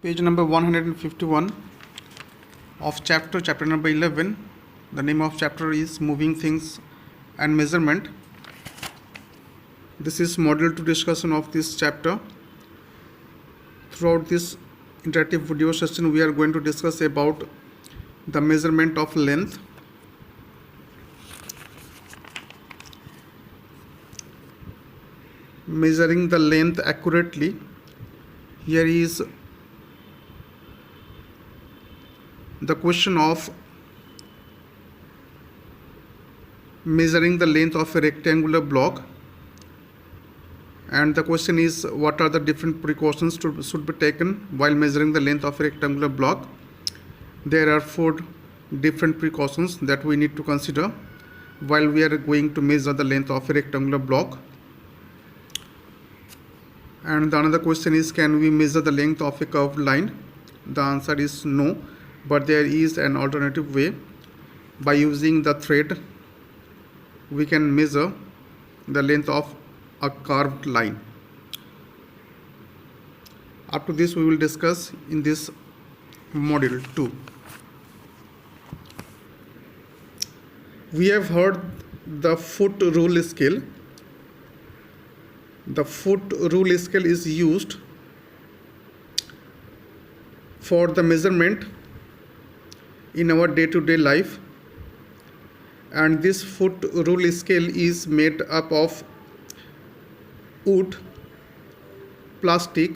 Page number 151 of chapter number 11. The name of chapter is Moving Things and Measurement. This is module 2 discussion of this chapter. Throughout this interactive video session, we are going to discuss about the measurement of length. Measuring the length accurately. Here is the question of measuring the length of a rectangular block, and the question is what are the different precautions should be taken while measuring the length of a rectangular block. There are 4 different precautions that we need to consider while we are going to measure the length of a rectangular block. And the another question is, can we measure the length of a curved line? The answer is no, but there is an alternative way. By using the thread, we can measure the length of a curved line. Up to this we will discuss in this module 2. We have heard the foot rule scale. The foot rule scale is used for the measurement in our day-to-day life, and this foot rule scale is made up of wood, plastic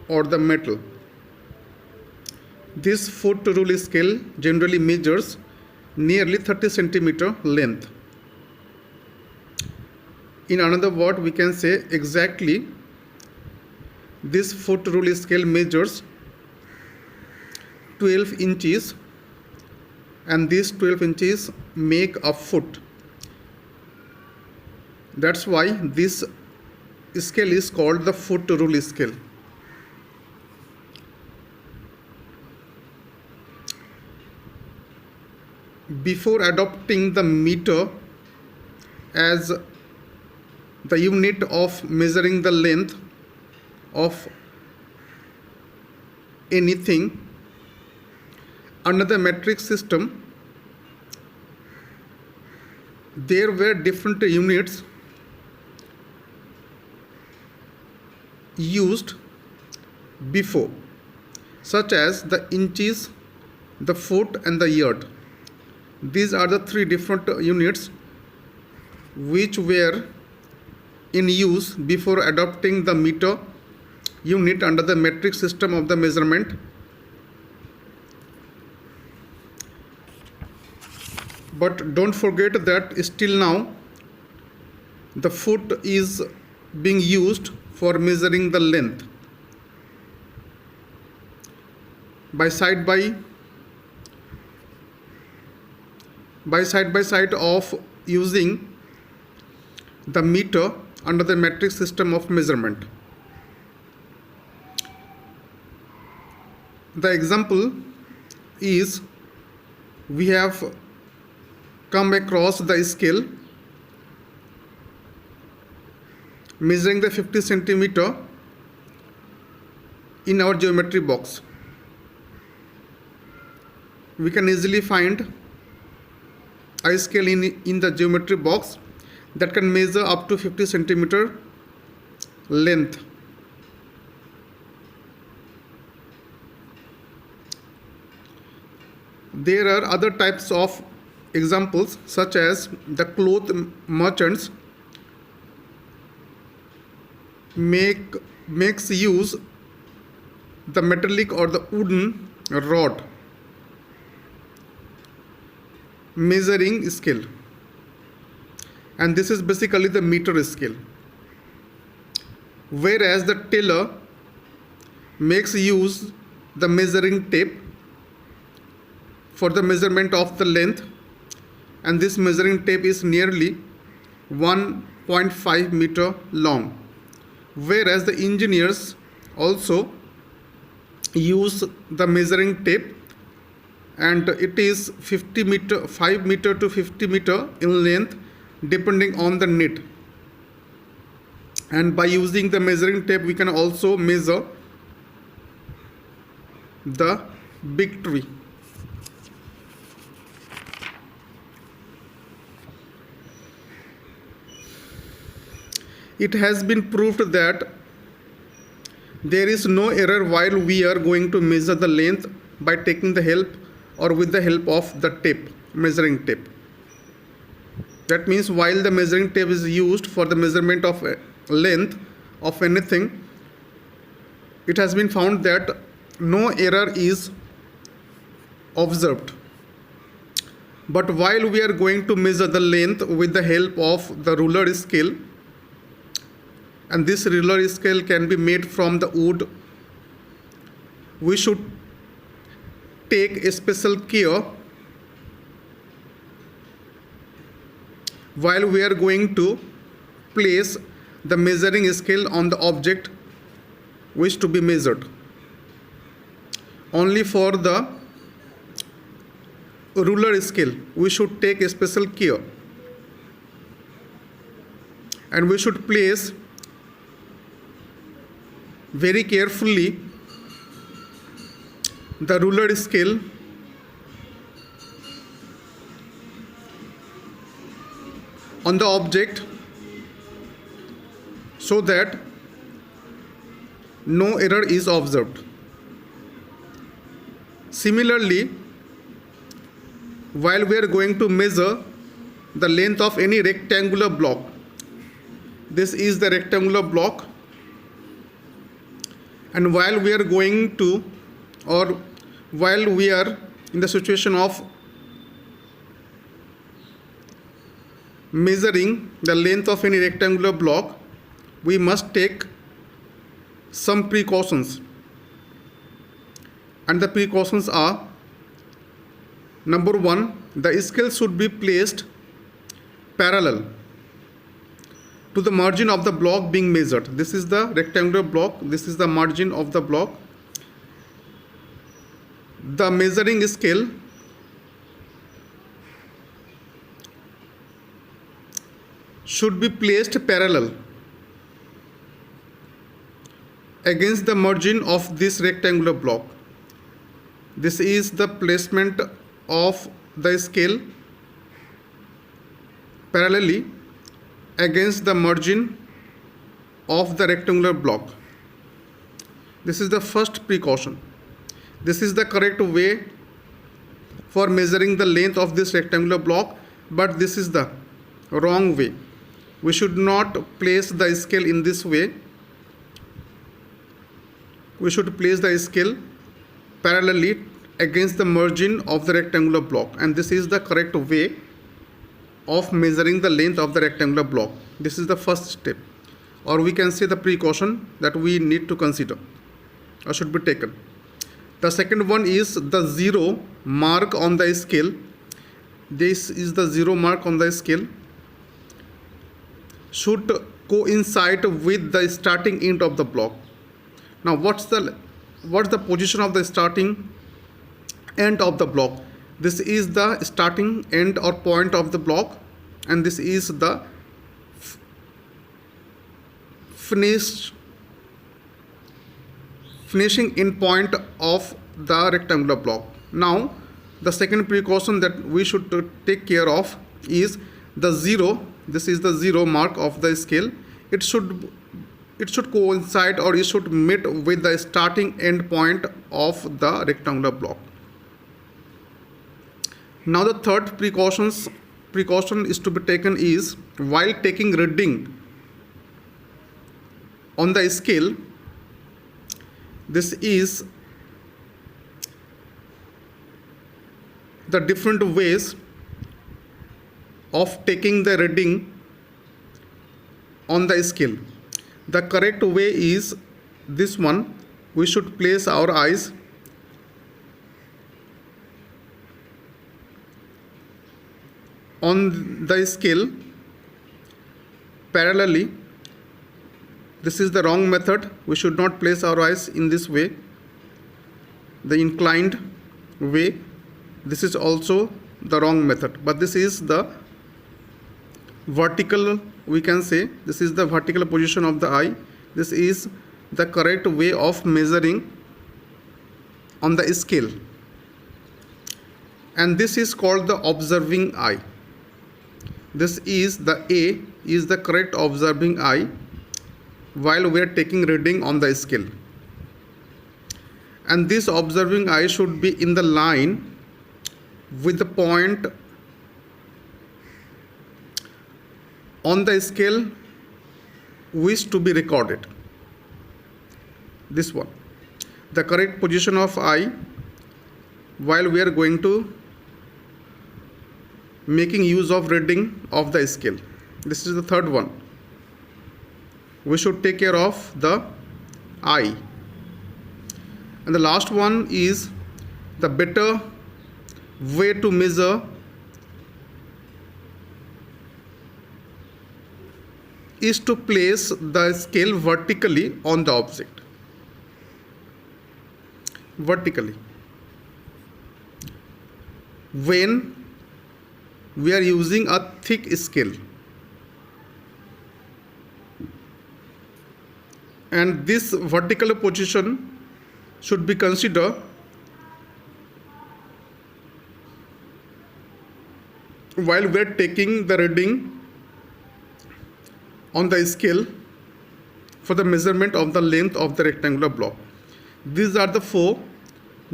or the metal. This foot rule scale generally measures nearly 30 centimeter length. In another word, we can say exactly this foot rule scale measures 12 inches, and these 12 inches make a foot. That's why this scale is called the foot rule scale. Before adopting the meter as the unit of measuring the length of anything, under the metric system, there were different units used before, such as the inches, the foot and the yard. These are the 3 different units which were in use before adopting the meter unit under the metric system of the measurement. But don't forget that still now the foot is being used for measuring the length. By side by side of using the meter under the metric system of measurement. The example is, we have come across the scale measuring the 50 centimeter in our geometry box. We can easily find a scale in the geometry box that can measure up to 50 centimeter length. There are other types of examples, such as the cloth merchants makes use the metallic or the wooden rod measuring scale, and this is basically the meter scale. Whereas the tailor makes use the measuring tape for the measurement of the length, and this measuring tape is nearly 1.5 meter long. Whereas the engineers also use the measuring tape, and it is 5 meter to 50 meter in length depending on the knit. And by using the measuring tape, we can also measure the big tree. It has been proved that there is no error while we are going to measure the length by taking the help or with the help of the tape, measuring tape. That means while the measuring tape is used for the measurement of length of anything, it has been found that no error is observed. But while we are going to measure the length with the help of the ruler scale, and this ruler scale can be made from the wood, we should take a special care while we are going to place the measuring scale on the object which to be measured. Only for the ruler scale we should take a special care, and we should place very carefully the ruler scale on the object so that no error is observed. Similarly, while we are going to measure the length of any rectangular block, this is the rectangular block, and while we are going to, or while we are in the situation of measuring the length of any rectangular block, we must take some precautions. And the precautions are: number one, the scale should be placed parallel to the margin of the block being measured. This is the rectangular block, this is the margin of the block. The measuring scale should be placed parallel against the margin of this rectangular block. This is the placement of the scale parallelly against the margin of the rectangular block. This is the first precaution. This is the correct way for measuring the length of this rectangular block, but this is the wrong way. We should not place the scale in this way. We should place the scale parallelly against the margin of the rectangular block, and this is the correct way of measuring the length of the rectangular block. This is the first step, or we can say the precaution that we need to consider or should be taken. The second one is the zero mark on the scale. This is the zero mark on the scale should coincide with the starting end of the block. Now what's the position of the starting end of the block? This is the starting end or point of the block, and this is the finishing end point of the rectangular block. Now the second precaution that we should take care of is the zero. This is the zero mark of the scale. It should coincide, or it should meet with the starting end point of the rectangular block. Now the third precaution is to be taken is, while taking reading on the scale, this is the different ways of taking the reading on the scale. The correct way is this one. We should place our eyes on the scale parallelly. This is the wrong method. We should not place our eyes in this way, the inclined way. This is also the wrong method, but this is the vertical, we can say this is the vertical position of the eye. This is the correct way of measuring on the scale, and this is called the observing eye. This is the A is the correct observing eye while we are taking reading on the scale, and this observing eye should be in the line with the point on the scale which to be recorded. This one, the correct position of eye while we are going to making use of reading of the scale. This is the third one. We should take care of the eye. And the last one is the better way to measure is to place the scale vertically on the object. Vertically. When we are using a thick scale, and this vertical position should be considered while we are taking the reading on the scale for the measurement of the length of the rectangular block. These are the 4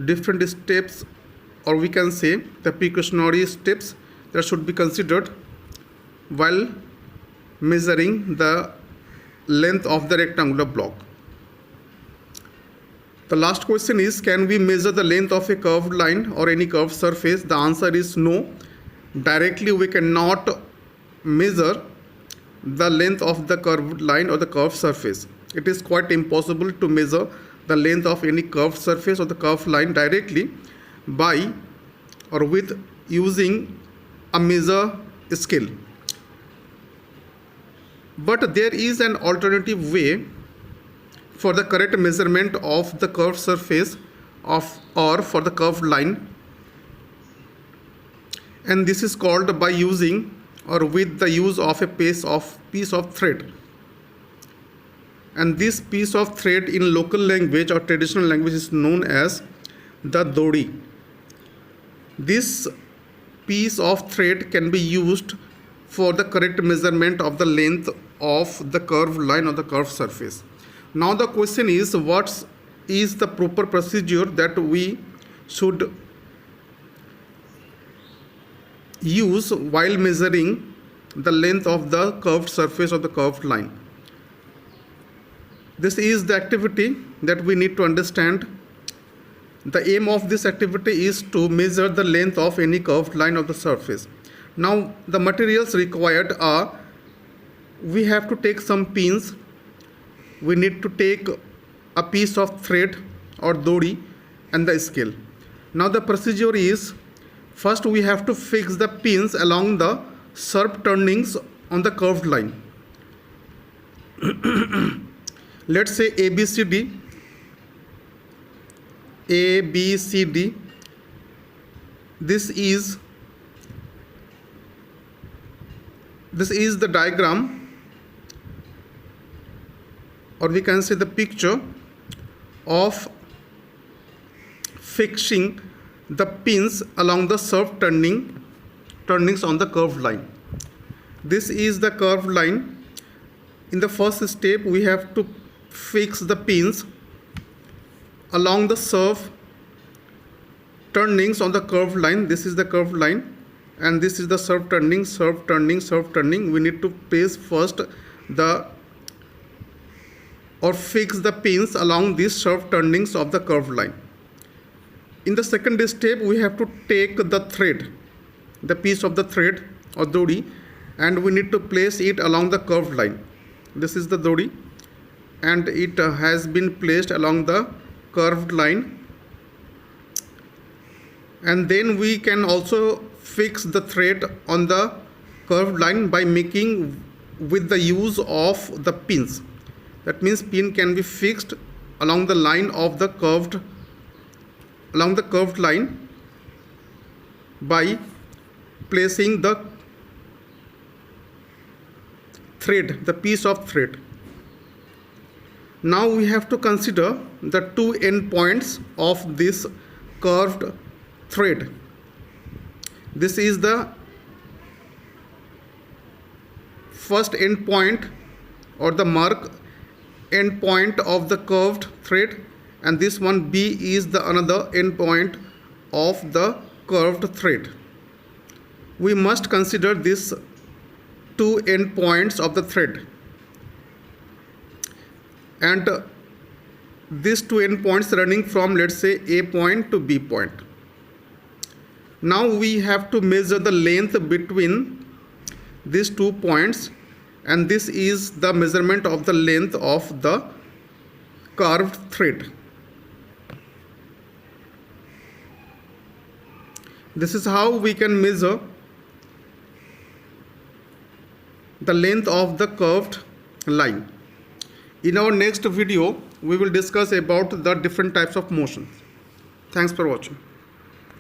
different steps, or we can say the precautionary steps that should be considered while measuring the length of the rectangular block. The last question is, can we measure the length of a curved line or any curved surface? The answer is no. Directly we cannot measure the length of the curved line or the curved surface. It is quite impossible to measure the length of any curved surface or the curved line directly by or with using a measure scale. But there is an alternative way for the correct measurement of the curved surface or for the curved line, and this is called by using or with the use of a piece of thread. And this piece of thread in local language or traditional language is known as the dori. This piece of thread can be used for the correct measurement of the length of the curved line or the curved surface. Now the question is, what is the proper procedure that we should use while measuring the length of the curved surface or the curved line? This is the activity that we need to understand. The aim of this activity is to measure the length of any curved line of the surface. Now the materials required are, we have to take some pins, we need to take a piece of thread or dori and the scale. Now the procedure is, first we have to fix the pins along the sharp turnings on the curved line. Let's say ABCD. This is the diagram, or we can say the picture of fixing the pins along the sharp turnings on the curved line. This is the curved line. In the first step, we have to fix the pins along the sharp turnings on the curved line. This is the curved line, and this is the sharp turning. We need to place first fix the pins along these sharp turnings of the curved line. In the second step, we have to take the thread, the piece of the thread or dori, and we need to place it along the curved line. This is the dori, and it has been placed along the curved line. And then we can also fix the thread on the curved line by making with the use of the pins. That means pin can be fixed along the line of the curved line by placing the thread, the piece of thread. Now we have to consider the two endpoints of this curved thread. This is the first endpoint or the mark endpoint of the curved thread, and this one B is the another endpoint of the curved thread. We must consider these two endpoints of the thread, and these two endpoints running from, let's say, A point to B point. Now we have to measure the length between these 2 points, and this is the measurement of the length of the curved thread. This is how we can measure the length of the curved line. In our next video, we will discuss about the different types of motions. Thanks for watching.